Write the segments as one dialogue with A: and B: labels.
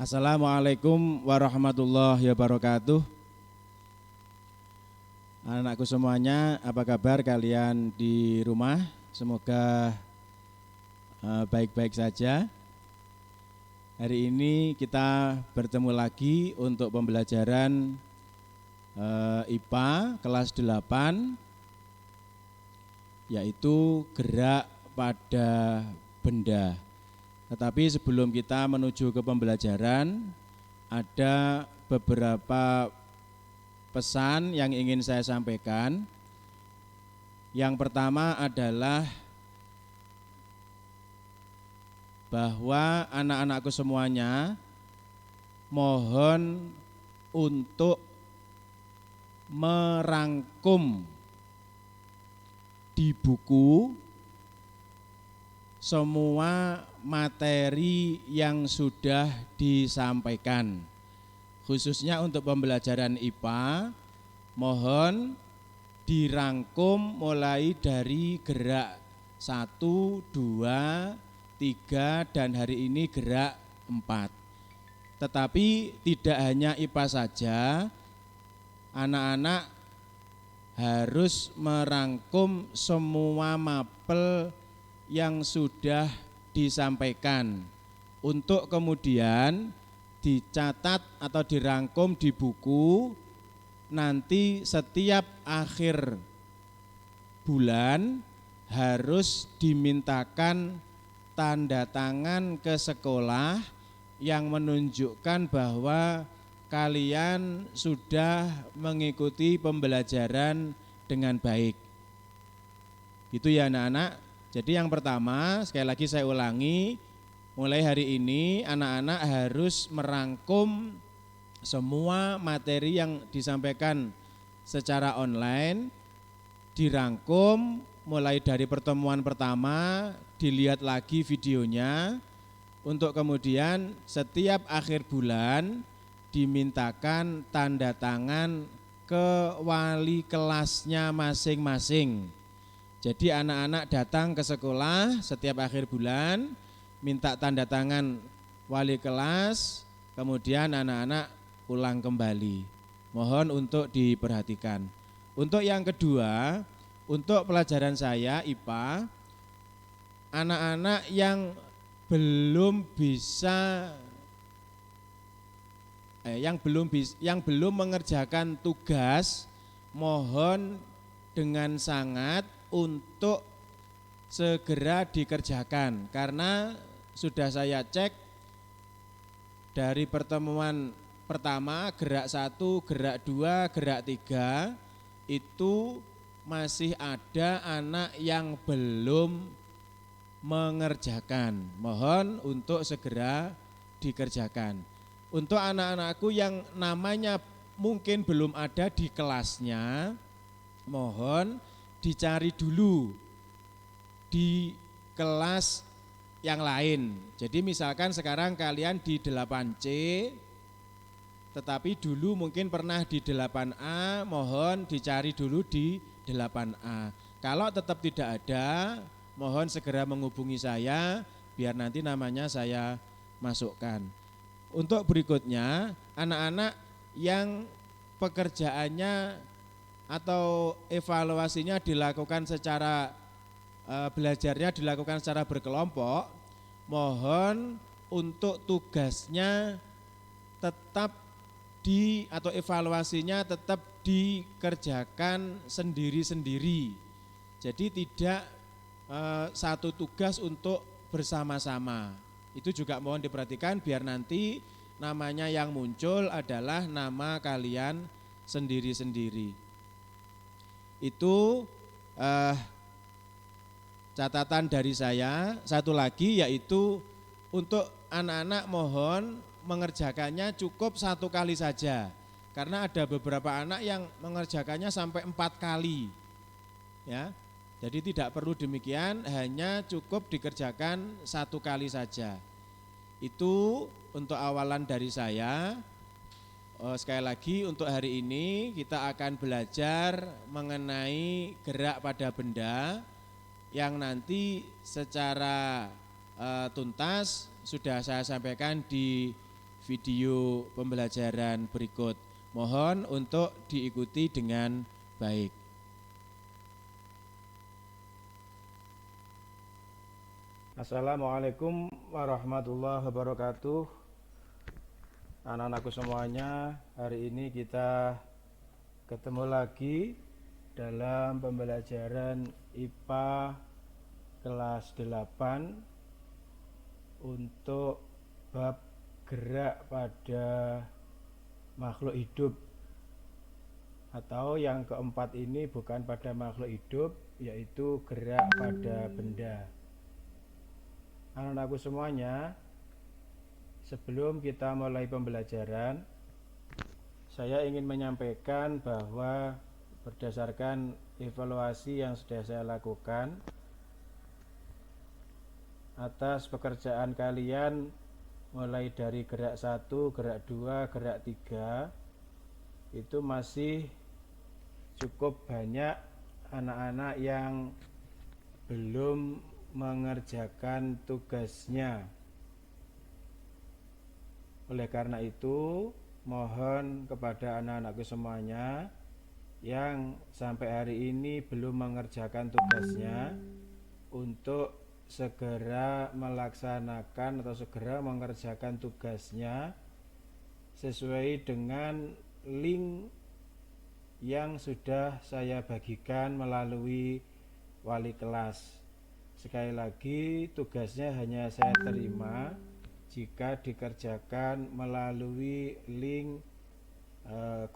A: Assalamualaikum warahmatullahi wabarakatuh. Anakku semuanya, apa kabar kalian di rumah? Semoga baik-baik saja. Hari ini kita bertemu lagi untuk pembelajaran IPA kelas 8, yaitu gerak pada benda. Tetapi sebelum kita menuju ke pembelajaran, ada beberapa pesan yang ingin saya sampaikan. Yang pertama adalah bahwa anak-anakku semuanya mohon untuk merangkum di buku semua materi yang sudah disampaikan. Khususnya untuk pembelajaran IPA, mohon dirangkum mulai dari gerak 1, 2, 3 dan hari ini gerak 4. Tetapi tidak hanya IPA saja, anak-anak harus merangkum semua mapel yang sudah disampaikan untuk kemudian dicatat atau dirangkum di buku. Nanti setiap akhir bulan harus dimintakan tanda tangan ke sekolah yang menunjukkan bahwa kalian sudah mengikuti pembelajaran dengan baik. Itu ya anak-anak. Jadi yang pertama, sekali lagi saya ulangi, mulai hari ini anak-anak harus merangkum semua materi yang disampaikan secara online, dirangkum mulai dari pertemuan pertama, dilihat lagi videonya, untuk kemudian setiap akhir bulan dimintakan tanda tangan ke wali kelasnya masing-masing. Jadi anak-anak datang ke sekolah setiap akhir bulan, minta tanda tangan wali kelas, kemudian anak-anak pulang kembali. Mohon untuk diperhatikan. Untuk yang kedua, untuk pelajaran saya IPA, anak-anak yang belum bisa yang belum mengerjakan tugas, mohon dengan sangat untuk segera dikerjakan, karena sudah saya cek dari pertemuan pertama gerak 1, gerak 2, gerak 3 itu masih ada anak yang belum mengerjakan. Mohon untuk segera dikerjakan. Untuk anak-anakku yang namanya mungkin belum ada di kelasnya, mohon dicari dulu di kelas yang lain. Jadi misalkan sekarang kalian di 8C, tetapi dulu mungkin pernah di 8A, mohon dicari dulu di 8A. Kalau tetap tidak ada, mohon segera menghubungi saya, biar nanti namanya saya masukkan. Untuk berikutnya, anak-anak yang pekerjaannya atau evaluasinya dilakukan secara belajarnya dilakukan secara berkelompok, mohon untuk tugasnya tetap atau evaluasinya tetap dikerjakan sendiri-sendiri. Jadi tidak satu tugas untuk bersama-sama. Itu juga mohon diperhatikan biar nanti namanya yang muncul adalah nama kalian sendiri-sendiri. Itu catatan dari saya. Satu lagi yaitu untuk anak-anak mohon mengerjakannya cukup 1 kali saja, karena ada beberapa anak yang mengerjakannya sampai 4 kali ya. Jadi tidak perlu demikian, hanya cukup dikerjakan 1 kali saja. Itu untuk awalan dari saya. Sekali lagi untuk hari ini kita akan belajar mengenai gerak pada benda yang nanti secara tuntas sudah saya sampaikan di video pembelajaran berikut. Mohon untuk diikuti dengan baik.
B: Assalamualaikum warahmatullahi wabarakatuh. Anak-anakku semuanya, hari ini kita ketemu lagi dalam pembelajaran IPA kelas 8 untuk bab gerak pada makhluk hidup, atau yang keempat ini bukan pada makhluk hidup, yaitu gerak pada benda. Anak-anakku semuanya, sebelum kita mulai pembelajaran, saya ingin menyampaikan bahwa berdasarkan evaluasi yang sudah saya lakukan atas pekerjaan kalian mulai dari gerak 1, gerak 2, gerak 3, itu masih cukup banyak anak-anak yang belum mengerjakan tugasnya. Oleh karena itu, mohon kepada anak-anakku semuanya yang sampai hari ini belum mengerjakan tugasnya untuk segera melaksanakan atau segera mengerjakan tugasnya sesuai dengan link yang sudah saya bagikan melalui wali kelas. Sekali lagi, tugasnya hanya saya terima jika dikerjakan melalui link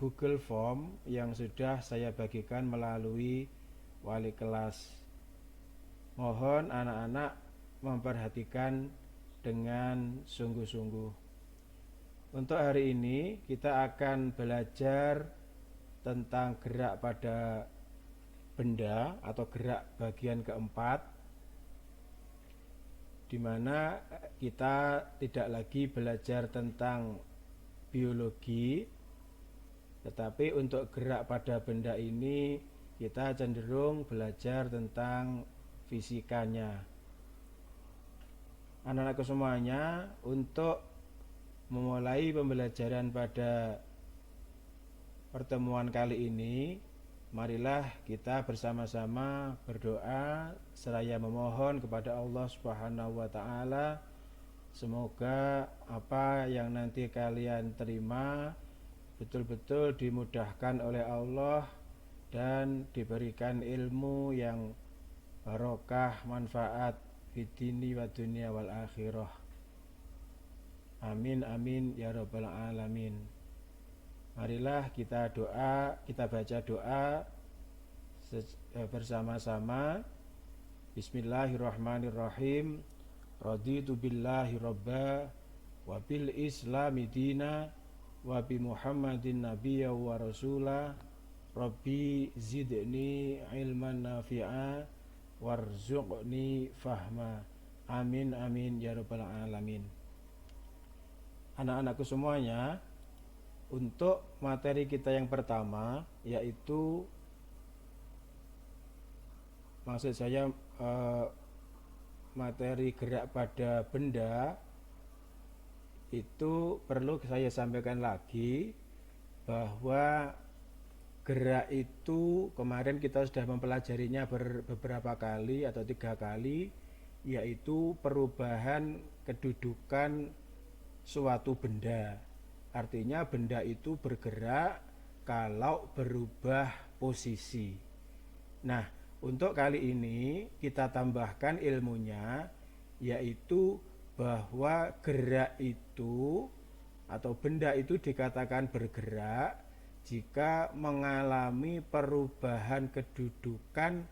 B: Google Form yang sudah saya bagikan melalui wali kelas. Mohon anak-anak memperhatikan dengan sungguh-sungguh. Untuk hari ini kita akan belajar tentang gerak pada benda atau gerak bagian keempat, di mana kita tidak lagi belajar tentang biologi, tetapi untuk gerak pada benda ini kita cenderung belajar tentang fisikanya. Anak-anakku semuanya, untuk memulai pembelajaran pada pertemuan kali ini, marilah kita bersama-sama berdoa seraya memohon kepada Allah Subhanahu wa taala, semoga apa yang nanti kalian terima betul-betul dimudahkan oleh Allah dan diberikan ilmu yang barokah, manfaat fid dini wa dunya wal akhirah. Amin amin ya rabbal alamin. Marilah kita baca doa bersama-sama. Bismillahirrahmanirrahim. Raditu billahi robba wa bil islami dina wa bi Muhammadin nabiyya wa rasula. Rabbi zidni ilman nafi'a warzuqni fahma. Amin amin ya rabbal alamin. Anak-anakku semuanya, untuk materi kita yang pertama, yaitu maksud saya materi gerak pada benda, itu perlu saya sampaikan lagi bahwa gerak itu kemarin kita sudah mempelajarinya beberapa kali atau 3 kali, yaitu perubahan kedudukan suatu benda. Artinya benda itu bergerak kalau berubah posisi. Nah, untuk kali ini kita tambahkan ilmunya, yaitu bahwa gerak itu atau benda itu dikatakan bergerak jika mengalami perubahan kedudukan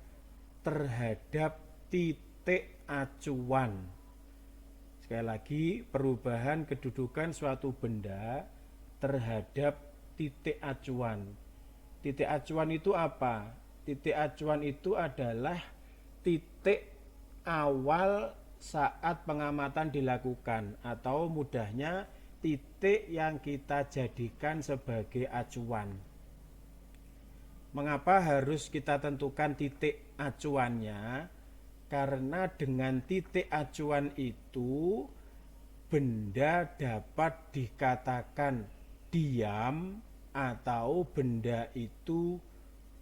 B: terhadap titik acuan. Sekali lagi, perubahan kedudukan suatu benda terhadap titik acuan. Titik acuan itu apa? Titik acuan itu adalah titik awal saat pengamatan dilakukan, atau mudahnya titik yang kita jadikan sebagai acuan. Mengapa harus kita tentukan titik acuannya? Karena dengan titik acuan itu benda dapat dikatakan diam atau benda itu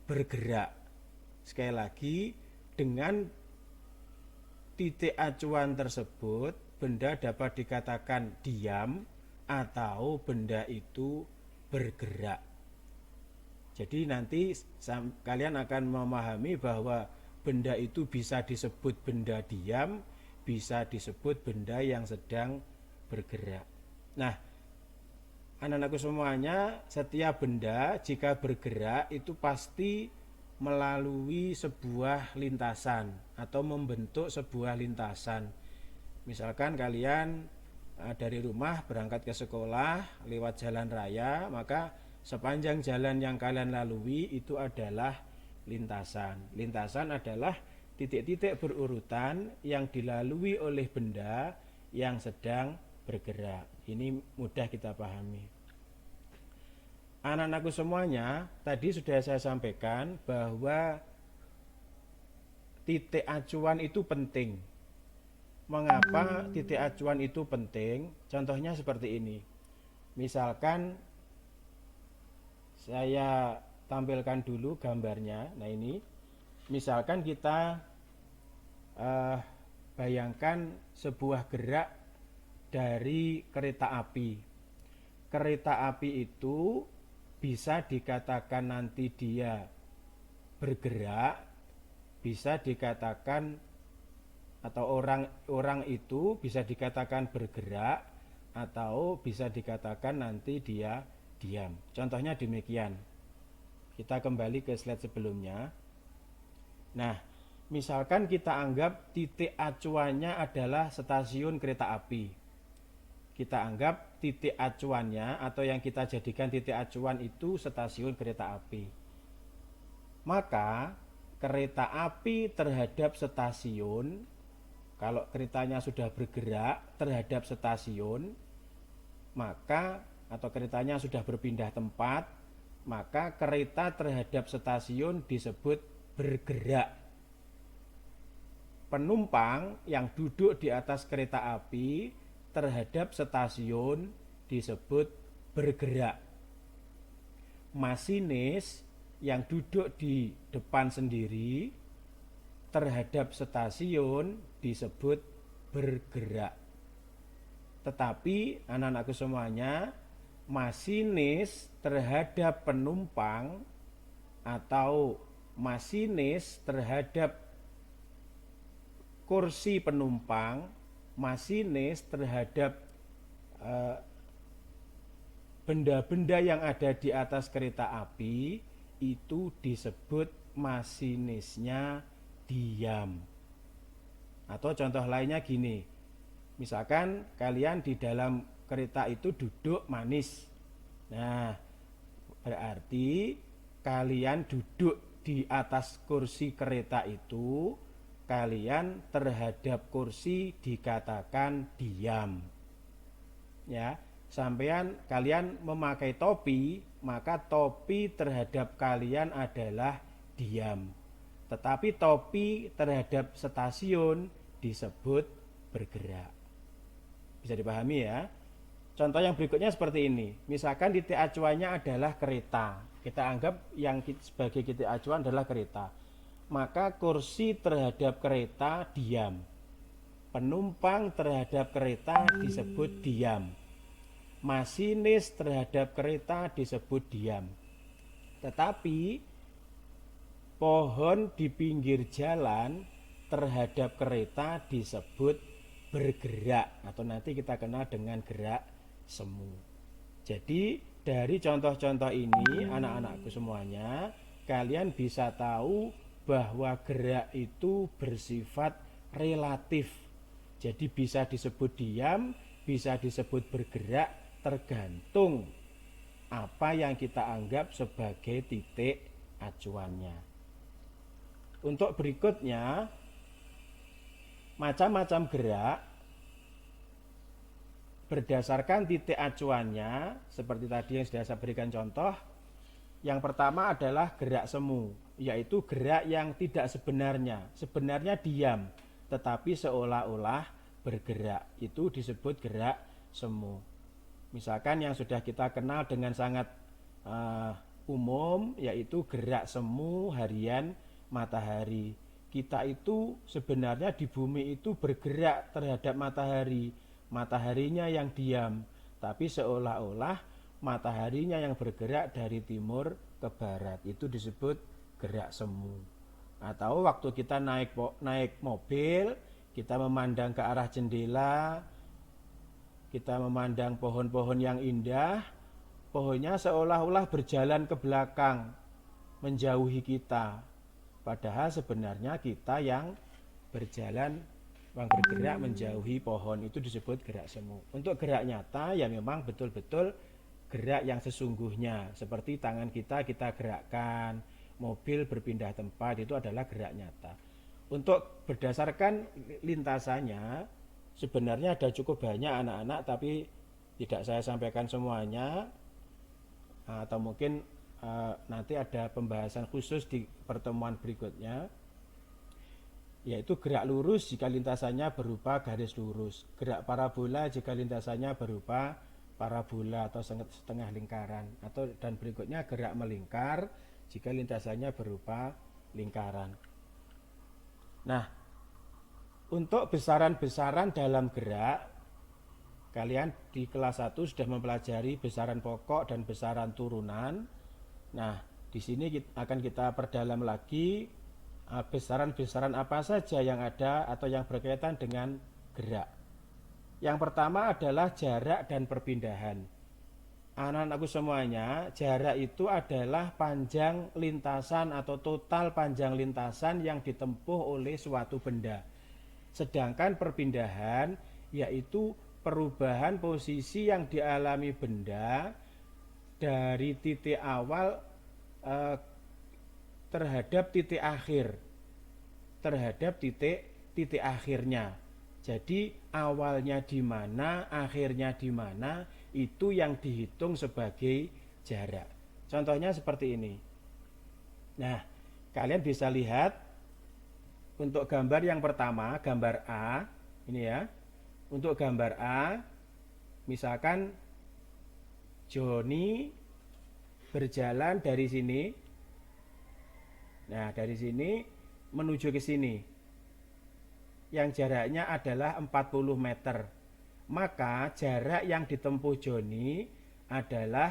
B: bergerak. Sekali lagi, dengan titik acuan tersebut benda dapat dikatakan diam atau benda itu bergerak. Jadi nanti kalian akan memahami bahwa benda itu bisa disebut benda diam, bisa disebut benda yang sedang bergerak. Nah, anak-anakku semuanya, setiap benda jika bergerak itu pasti melalui sebuah lintasan atau membentuk sebuah lintasan. Misalkan kalian dari rumah berangkat ke sekolah lewat jalan raya, maka sepanjang jalan yang kalian lalui itu adalah lintasan. Lintasan adalah titik-titik berurutan yang dilalui oleh benda yang sedang bergerak. Ini mudah kita pahami. Anak-anakku semuanya, tadi sudah saya sampaikan bahwa titik acuan itu penting. Mengapa titik acuan itu penting? Contohnya seperti ini. Misalkan saya tampilkan dulu gambarnya. Nah ini, misalkan kita bayangkan sebuah gerak dari kereta api. Kereta api itu bisa dikatakan nanti dia bergerak, bisa dikatakan atau orang itu bisa dikatakan bergerak atau bisa dikatakan nanti dia diam. Contohnya demikian. Kita kembali ke slide sebelumnya. Nah, misalkan kita anggap titik acuannya adalah stasiun kereta api. Kita anggap titik acuannya atau yang kita jadikan titik acuan itu stasiun kereta api. Maka kereta api terhadap stasiun, kalau keretanya sudah bergerak terhadap stasiun, maka atau keretanya sudah berpindah tempat, maka kereta terhadap stasiun disebut bergerak. Penumpang yang duduk di atas kereta api terhadap stasiun disebut bergerak. Masinis yang duduk di depan sendiri terhadap stasiun disebut bergerak. Tetapi anak-anakku semuanya, masinis terhadap penumpang atau masinis terhadap kursi penumpang, masinis terhadap benda-benda yang ada di atas kereta api itu disebut masinisnya diam. Atau contoh lainnya gini, misalkan kalian di dalam kereta itu duduk manis. Nah, berarti kalian duduk di atas kursi kereta itu, kalian terhadap kursi dikatakan diam. Ya, kalian memakai topi, maka topi terhadap kalian adalah diam. Tetapi topi terhadap stasiun disebut bergerak. Bisa dipahami ya? Contoh yang berikutnya seperti ini. Misalkan titik acuannya adalah kereta. Kita anggap yang sebagai titik acuan adalah kereta. Maka kursi terhadap kereta diam. Penumpang terhadap kereta disebut diam. Masinis terhadap kereta disebut diam. Tetapi pohon di pinggir jalan terhadap kereta disebut bergerak atau nanti kita kenal dengan gerak semu. Jadi dari contoh-contoh ini anak-anakku semuanya, kalian bisa tahu bahwa gerak itu bersifat relatif. Jadi bisa disebut diam, bisa disebut bergerak, tergantung apa yang kita anggap sebagai titik acuannya. Untuk berikutnya, macam-macam gerak berdasarkan titik acuannya, seperti tadi yang sudah saya berikan contoh. Yang pertama adalah gerak semu, yaitu gerak yang tidak sebenarnya diam, tetapi seolah-olah bergerak. Itu disebut gerak semu. Misalkan yang sudah kita kenal dengan sangat umum, yaitu gerak semu harian matahari. Kita itu sebenarnya di bumi itu bergerak terhadap matahari. Mataharinya yang diam, tapi seolah-olah mataharinya yang bergerak dari timur ke barat. Itu disebut gerak semu. Atau waktu kita naik mobil, kita memandang ke arah jendela, kita memandang pohon-pohon yang indah, pohonnya seolah-olah berjalan ke belakang, menjauhi kita. Padahal sebenarnya kita yang bergerak menjauhi pohon. Itu disebut gerak semu. Untuk gerak nyata ya memang betul-betul gerak yang sesungguhnya. Seperti tangan kita gerakkan, mobil berpindah tempat, itu adalah gerak nyata. Untuk berdasarkan lintasannya, sebenarnya ada cukup banyak anak-anak, tapi tidak saya sampaikan semuanya, atau mungkin nanti ada pembahasan khusus di pertemuan berikutnya, yaitu gerak lurus jika lintasannya berupa garis lurus, gerak parabola jika lintasannya berupa parabola atau setengah lingkaran, dan berikutnya gerak melingkar jika lintasannya berupa lingkaran. Nah, untuk besaran-besaran dalam gerak, kalian di kelas 1 sudah mempelajari besaran pokok dan besaran turunan. Nah, di sini akan kita perdalam lagi besaran-besaran apa saja yang ada atau yang berkaitan dengan gerak. Yang pertama adalah jarak dan perpindahan. Anak-anakku semuanya, jarak itu adalah panjang lintasan atau total panjang lintasan yang ditempuh oleh suatu benda. Sedangkan perpindahan yaitu perubahan posisi yang dialami benda dari titik awal terhadap titik akhir, terhadap titik akhirnya. Jadi awalnya di mana, akhirnya di mana, itu yang dihitung sebagai jarak. Contohnya seperti ini. Nah, kalian bisa lihat untuk gambar yang pertama, gambar A, ini ya. Untuk gambar A, misalkan Joni berjalan dari sini. Nah, dari sini menuju ke sini. Yang jaraknya adalah 40 meter. Maka jarak yang ditempuh Joni adalah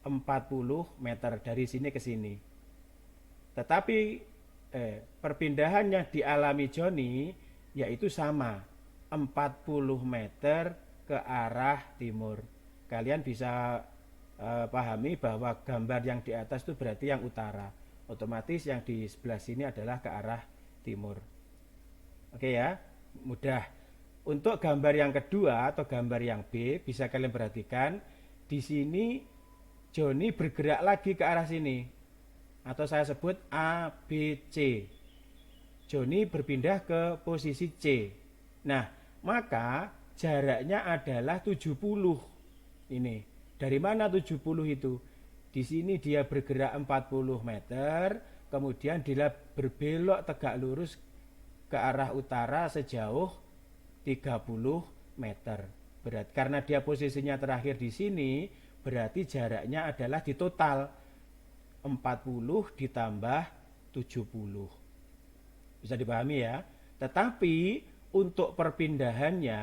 B: 40 meter dari sini ke sini. Tetapi perpindahan yang dialami Joni yaitu sama, 40 meter ke arah timur. Kalian bisa pahami bahwa gambar yang di atas itu berarti yang utara. Otomatis yang di sebelah sini adalah ke arah timur. Oke ya, mudah. Untuk gambar yang kedua atau gambar yang B, bisa kalian perhatikan di sini Joni bergerak lagi ke arah sini, atau saya sebut A, B, C. Joni berpindah ke posisi C. Nah, maka jaraknya adalah 70. Ini dari mana 70 itu? Di sini dia bergerak 40 meter, kemudian dia berbelok tegak lurus ke arah utara sejauh 30 meter. Berarti karena dia posisinya terakhir di sini, berarti jaraknya adalah di total 40 ditambah 70. Bisa dipahami ya? Tetapi untuk perpindahannya,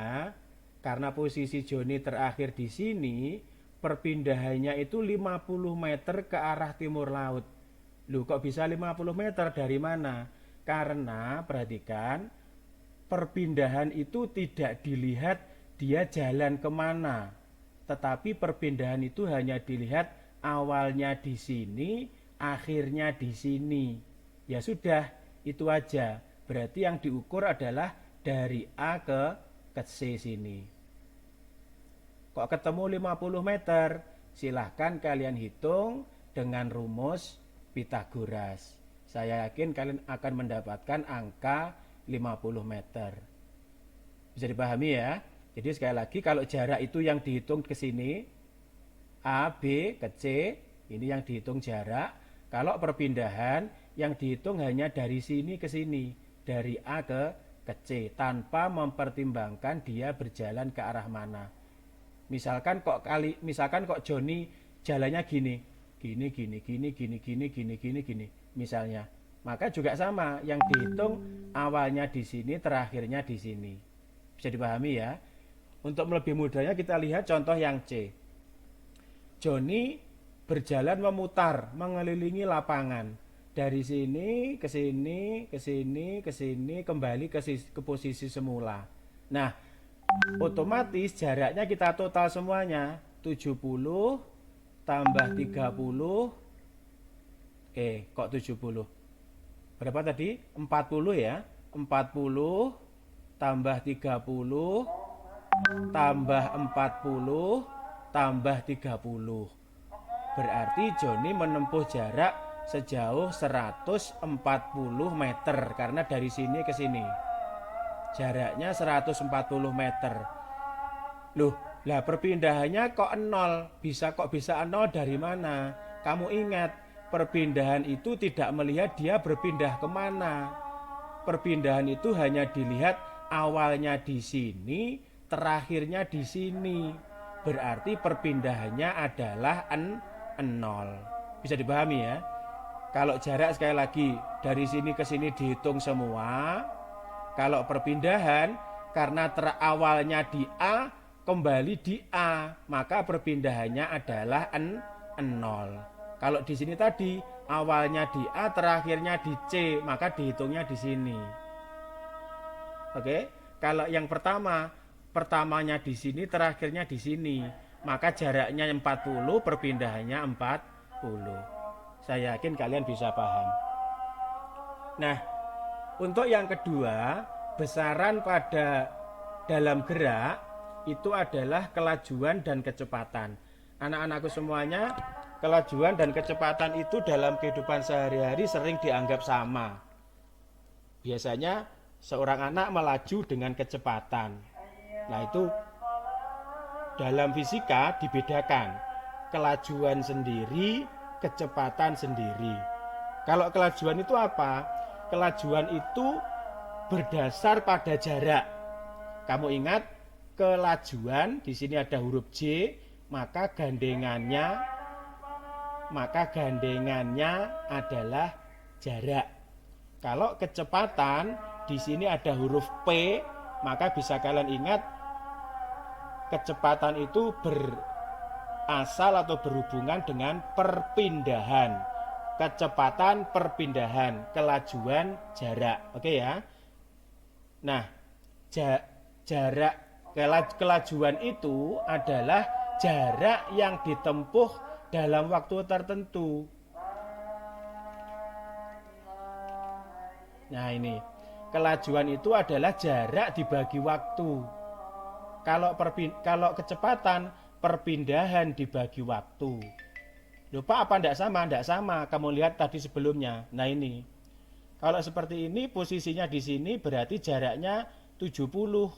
B: karena posisi Joni terakhir di sini, perpindahannya itu 50 meter ke arah timur laut. Loh, kok bisa 50 meter? Dari mana? Karena perhatikan, perpindahan itu tidak dilihat dia jalan kemana, tetapi perpindahan itu hanya dilihat awalnya di sini, akhirnya di sini. Ya sudah, itu aja. Berarti yang diukur adalah dari A ke C sini. Kok ketemu 50 meter? Silahkan kalian hitung dengan rumus Pythagoras. Saya yakin kalian akan mendapatkan angka 50 meter. Bisa dipahami ya? Jadi sekali lagi, kalau jarak itu yang dihitung ke sini, A, B, ke C, ini yang dihitung jarak. Kalau perpindahan, yang dihitung hanya dari sini ke sini, dari A ke ke C tanpa mempertimbangkan dia berjalan ke arah mana. Misalkan kok Joni jalannya gini, gini, misalnya. Maka juga sama, yang dihitung awalnya di sini, terakhirnya di sini. Bisa dipahami ya? Untuk lebih mudahnya kita lihat contoh yang C. Joni berjalan memutar, mengelilingi lapangan. Dari sini, ke sini, ke sini, ke sini, kembali ke posisi semula. Nah, otomatis jaraknya kita total semuanya. 70 tambah 30. Kok 70? Berapa tadi? 40 ya. 40 tambah 30 tambah 40 tambah 30. Berarti Joni menempuh jarak sejauh 140 meter karena dari sini ke sini. Jaraknya 140 meter. Loh, lah perpindahannya kok 0? Kok bisa 0 dari mana? Kamu ingat, perpindahan itu tidak melihat dia berpindah kemana. Perpindahan itu hanya dilihat awalnya di sini, terakhirnya di sini. Berarti perpindahannya adalah 0. Bisa dipahami ya? Kalau jarak sekali lagi dari sini ke sini dihitung semua. Kalau perpindahan karena terawalnya di A kembali di A, maka perpindahannya adalah 0. Kalau di sini tadi awalnya di A, terakhirnya di C, maka dihitungnya di sini. Oke, kalau yang pertamanya di sini, terakhirnya di sini, maka jaraknya 40, perpindahannya 40. Saya yakin kalian bisa paham. Nah, untuk yang kedua, besaran pada dalam gerak itu adalah kelajuan dan kecepatan. Anak-anakku semuanya, kelajuan dan kecepatan itu dalam kehidupan sehari-hari sering dianggap sama. Biasanya seorang anak melaju dengan kecepatan. Nah, itu dalam fisika dibedakan. Kelajuan sendiri, kecepatan sendiri. Kalau kelajuan itu apa? Kelajuan itu berdasar pada jarak. Kamu ingat, kelajuan di sini ada huruf J, maka gandengannya adalah jarak. Kalau kecepatan di sini ada huruf P, maka bisa kalian ingat kecepatan itu berasal atau berhubungan dengan perpindahan. Kecepatan perpindahan, kelajuan jarak. Oke ya. Nah, jarak kelajuan itu adalah jarak yang ditempuh dalam waktu tertentu. Nah, ini kelajuan itu adalah jarak dibagi waktu. Kalau kecepatan, perpindahan dibagi waktu. Lupa apa enggak sama? Enggak sama. Kamu lihat tadi sebelumnya. Nah, ini. Kalau seperti ini posisinya di sini berarti jaraknya 70,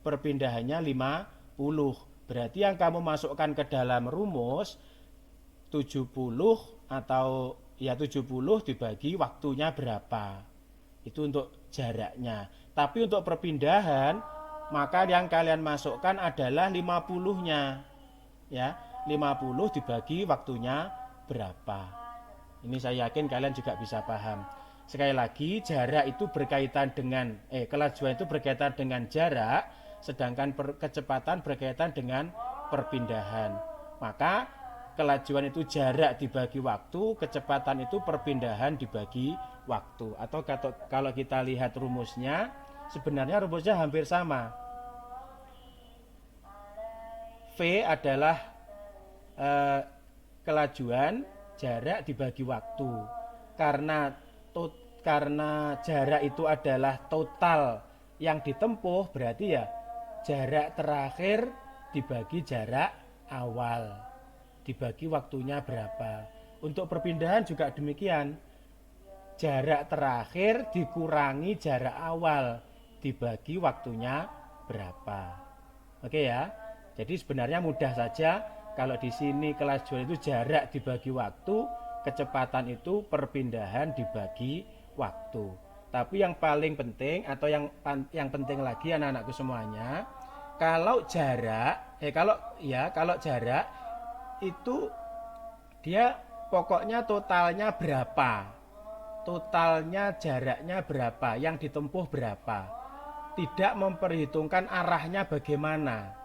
B: perpindahannya 50. Berarti yang kamu masukkan ke dalam rumus 70 atau ya 70 dibagi waktunya berapa. Itu untuk jaraknya. Tapi untuk perpindahan, maka yang kalian masukkan adalah 50-nya. Ya, 50 dibagi waktunya berapa. Ini saya yakin kalian juga bisa paham. Sekali lagi, jarak itu berkaitan dengan kelajuan itu berkaitan dengan jarak, sedangkan kecepatan berkaitan dengan perpindahan. Maka kelajuan itu jarak dibagi waktu, kecepatan itu perpindahan dibagi waktu. Atau kalau kita lihat rumusnya, sebenarnya rumusnya hampir sama. V adalah kelajuan jarak dibagi waktu. Karena jarak itu adalah total yang ditempuh, berarti ya jarak terakhir dibagi jarak awal, dibagi waktunya berapa. Untuk perpindahan juga demikian. Jarak terakhir dikurangi jarak awal, dibagi waktunya berapa. Oke ya. Jadi sebenarnya mudah saja. Kalau di sini kelajuan itu jarak dibagi waktu, kecepatan itu perpindahan dibagi waktu. Tapi yang paling penting atau yang penting lagi anak-anakku semuanya, kalau jarak kalau jarak itu dia pokoknya totalnya berapa. Totalnya jaraknya berapa, yang ditempuh berapa. Tidak memperhitungkan arahnya bagaimana.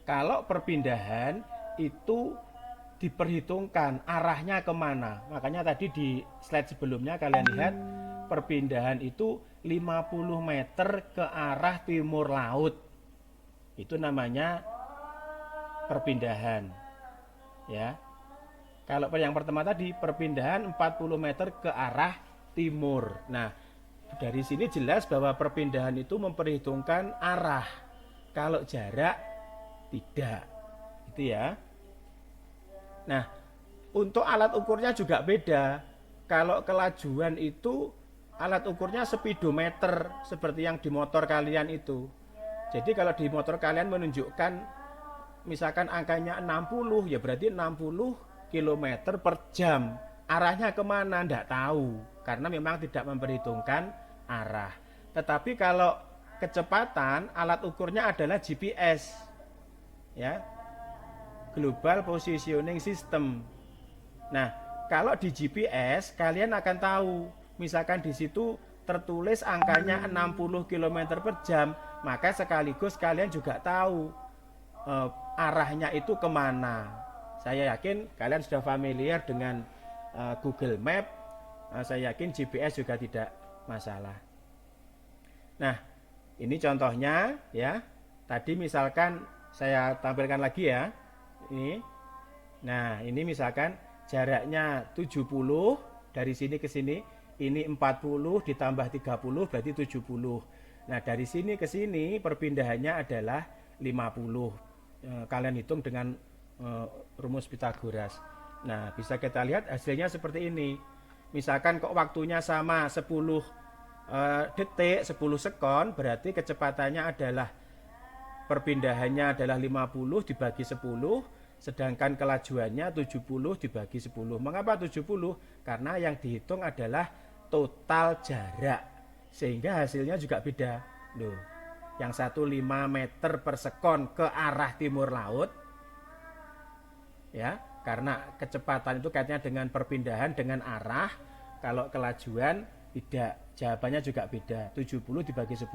B: Kalau perpindahan itu diperhitungkan arahnya kemana. Makanya tadi di slide sebelumnya kalian lihat perpindahan itu 50 meter ke arah timur laut. Itu namanya perpindahan. Ya. Kalau yang pertama tadi perpindahan 40 meter ke arah timur. Nah, dari sini jelas bahwa perpindahan itu memperhitungkan arah. Kalau jarak tidak. Itu ya. Nah, untuk alat ukurnya juga beda. Kalau kelajuan itu alat ukurnya speedometer seperti yang di motor kalian itu. Jadi kalau di motor kalian menunjukkan misalkan angkanya 60, ya berarti 60 km per jam. Arahnya kemana? Tidak tahu, karena memang tidak memperhitungkan arah. Tetapi kalau kecepatan, alat ukurnya adalah GPS, ya, Global Positioning System. Nah, kalau di GPS kalian akan tahu, misalkan di situ tertulis angkanya 60 km per jam, maka sekaligus kalian juga tahu arahnya itu kemana. Saya yakin kalian sudah familiar dengan Google Map. Saya yakin GPS juga tidak masalah. Nah, ini contohnya ya. Tadi misalkan saya tampilkan lagi ya. Ini. Nah, ini misalkan jaraknya 70 dari sini ke sini. Ini 40 ditambah 30 berarti 70. Nah, dari sini ke sini perpindahannya adalah 50. Kalian hitung dengan rumus Pythagoras. Nah, bisa kita lihat hasilnya seperti ini. Misalkan kok waktunya sama 10 detik, 10 sekon, berarti kecepatannya adalah perpindahannya adalah 50 dibagi 10, sedangkan kelajuannya 70 dibagi 10. Mengapa 70? Karena yang dihitung adalah total jarak. Sehingga hasilnya juga beda. Loh, yang satu 5 meter per sekon ke arah timur laut, ya, karena kecepatan itu kaitannya dengan perpindahan dengan arah. Kalau kelajuan tidak, jawabannya juga beda. 70 dibagi 10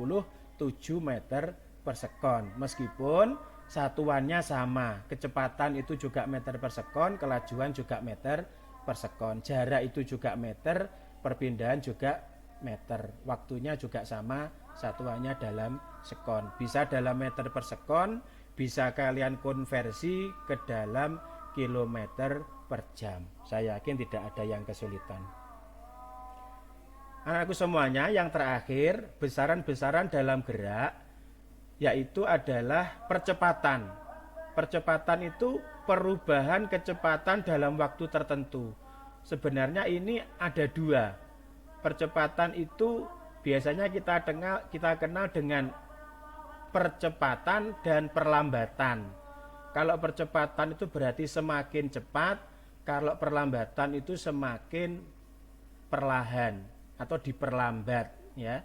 B: 7 meter per sekon. Meskipun satuannya sama, kecepatan itu juga meter per sekon, kelajuan juga meter per sekon, jarak itu juga meter, perpindahan juga meter, waktunya juga sama, satuannya dalam sekon. Bisa dalam meter per sekon, bisa kalian konversi ke dalam kilometer per jam. Saya yakin tidak ada yang kesulitan. Anakku semuanya, yang terakhir, besaran-besaran dalam gerak, yaitu adalah percepatan. Percepatan itu perubahan kecepatan dalam waktu tertentu. Sebenarnya ini ada dua. Percepatan itu biasanya kita kenal dengan percepatan dan perlambatan. Kalau percepatan itu berarti semakin cepat, kalau perlambatan itu semakin perlahan atau diperlambat, ya.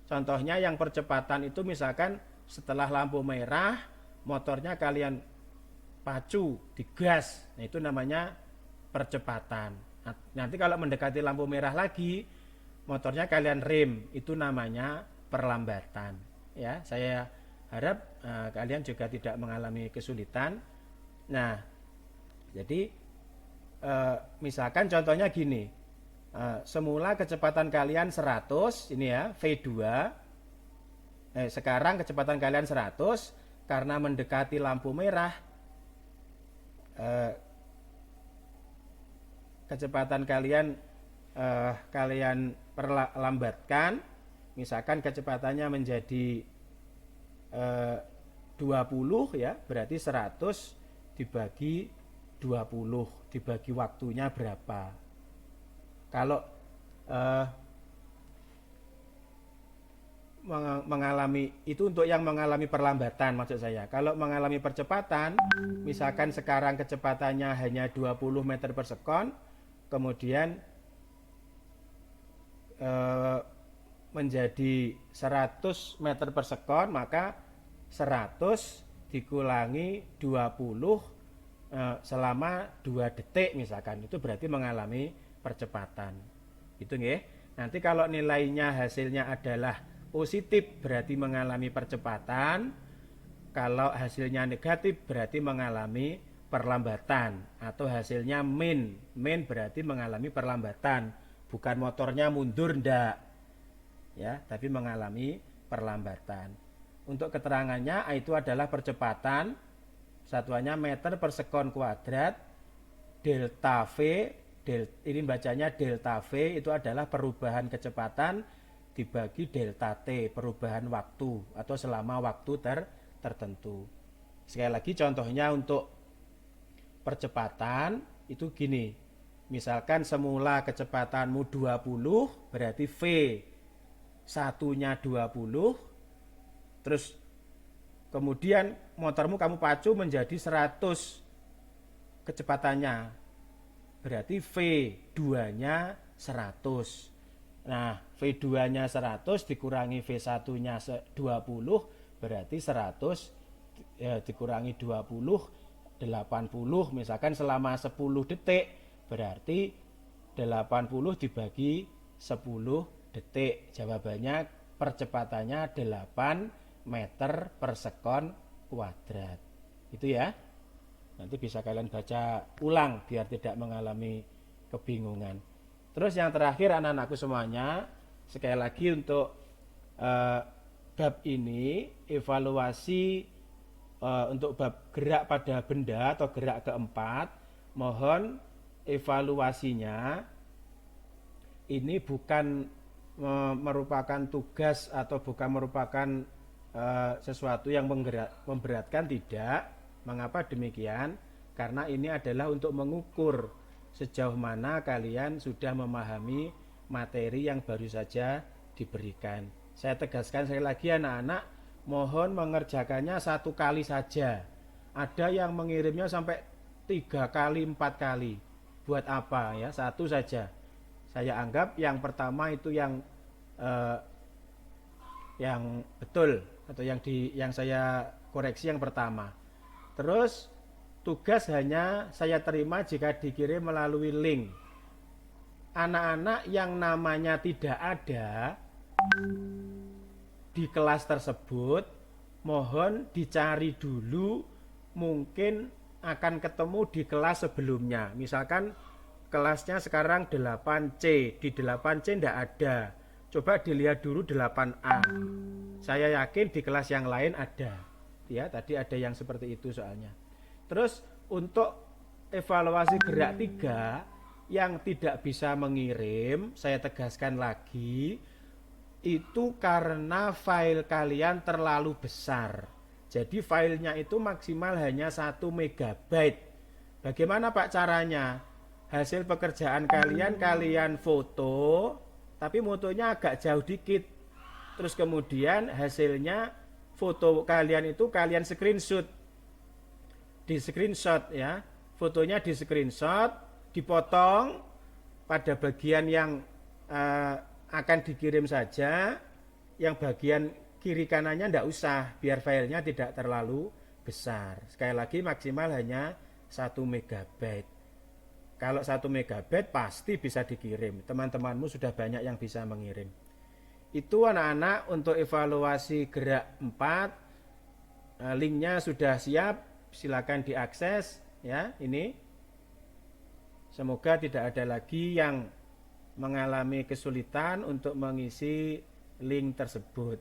B: Contohnya yang percepatan itu misalkan setelah lampu merah, motornya kalian pacu, digas, nah itu namanya percepatan. Nanti kalau mendekati lampu merah lagi, motornya kalian rem, itu namanya perlambatan, ya. Saya harap kalian juga tidak mengalami kesulitan. Nah, jadi misalkan contohnya gini, semula kecepatan kalian 100, ini ya, V2. Sekarang kecepatan kalian 100, karena mendekati lampu merah, kecepatan kalian perlambatkan. Misalkan kecepatannya menjadi 20, ya, berarti 100 dibagi 20, dibagi waktunya berapa. Kalau mengalami itu untuk yang mengalami perlambatan maksud saya. Kalau mengalami percepatan, misalkan sekarang kecepatannya hanya 20 meter per sekon, kemudian menjadi 100 meter per sekon, maka 100 dikurangi 20 selama 2 detik misalkan, itu berarti mengalami percepatan. Itu nggih. Nanti kalau nilainya hasilnya adalah positif berarti mengalami percepatan. Kalau hasilnya negatif berarti mengalami perlambatan, atau hasilnya min berarti mengalami perlambatan, bukan motornya mundur ndak ya, tapi mengalami perlambatan. Untuk keterangannya itu adalah percepatan, satuannya meter per sekon kuadrat, delta V, ini bacanya delta V itu adalah perubahan kecepatan dibagi delta T, perubahan waktu atau selama waktu tertentu. Sekali lagi contohnya untuk percepatan itu gini. Misalkan semula kecepatanmu 20, berarti V satunya 20, terus kemudian motormu kamu pacu menjadi 100 kecepatannya, berarti V2-nya 100. Nah, V2-nya 100 dikurangi V1-nya 20, berarti 100 ya, dikurangi 20, 80. Misalkan selama 10 detik, berarti 80 dibagi 10 detik. Jawabannya percepatannya 8 meter per sekon kuadrat. Itu ya. Nanti bisa kalian baca ulang biar tidak mengalami kebingungan. Terus yang terakhir anak-anakku semuanya, sekali lagi untuk bab ini evaluasi untuk bab gerak pada benda atau gerak keempat, mohon evaluasinya ini bukan merupakan tugas atau bukan merupakan sesuatu yang memberatkan, tidak. Mengapa demikian? Karena ini adalah untuk mengukur sejauh mana kalian sudah memahami materi yang baru saja diberikan. Saya tegaskan sekali lagi anak-anak, mohon mengerjakannya 1 kali saja. Ada yang mengirimnya sampai 3 kali, 4 kali. Buat apa ya? 1 saja. Saya anggap yang pertama itu yang betul, atau yang saya koreksi yang pertama. Terus tugas hanya saya terima jika dikirim melalui link. Anak-anak yang namanya tidak ada di kelas tersebut, mohon dicari dulu, mungkin akan ketemu di kelas sebelumnya. Misalkan kelasnya sekarang 8C, di 8C tidak ada. Coba dilihat dulu 8A. Saya yakin di kelas yang lain ada. Ya, tadi ada yang seperti itu soalnya. Terus untuk evaluasi gerak 3 yang tidak bisa mengirim, saya tegaskan lagi, itu karena file kalian terlalu besar. Jadi filenya itu maksimal hanya 1 MB. Bagaimana Pak caranya? Hasil pekerjaan kalian foto, tapi fotonya agak jauh dikit. Terus kemudian hasilnya foto kalian itu kalian screenshot. Di screenshot ya. Fotonya di screenshot, dipotong pada bagian yang akan dikirim saja, yang bagian kiri kanannya tidak usah, biar filenya tidak terlalu besar. Sekali lagi maksimal hanya 1 MB. Kalau 1 MB pasti bisa dikirim. Teman-temanmu sudah banyak yang bisa mengirim. Itu anak-anak untuk evaluasi gerak 4. Linknya sudah siap, silakan diakses ya. Ini semoga tidak ada lagi yang mengalami kesulitan untuk mengisi link tersebut.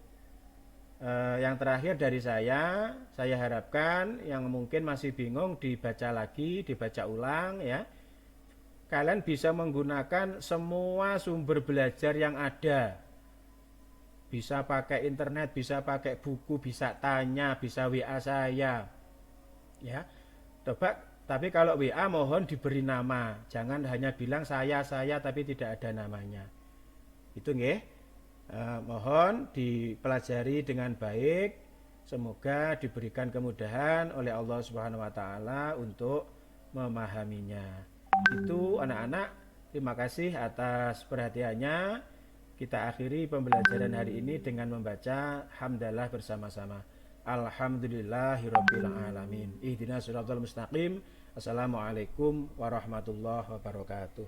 B: Yang terakhir dari saya harapkan yang mungkin masih bingung dibaca lagi, dibaca ulang ya. Kalian bisa menggunakan semua sumber belajar yang ada. Bisa pakai internet, bisa pakai buku, bisa tanya, bisa WA saya. Ya. Coba, tapi kalau WA mohon diberi nama. Jangan hanya bilang saya tapi tidak ada namanya. Itu nggih. Mohon dipelajari dengan baik. Semoga diberikan kemudahan oleh Allah Subhanahu wa taala untuk memahaminya. Itu anak-anak, terima kasih atas perhatiannya. kita akhiri pembelajaran hari ini dengan membaca hamdalah bersama-sama. Alhamdulillahirabbil alamin. Ihdinas siratal mustaqim. Assalamualaikum warahmatullahi wabarakatuh.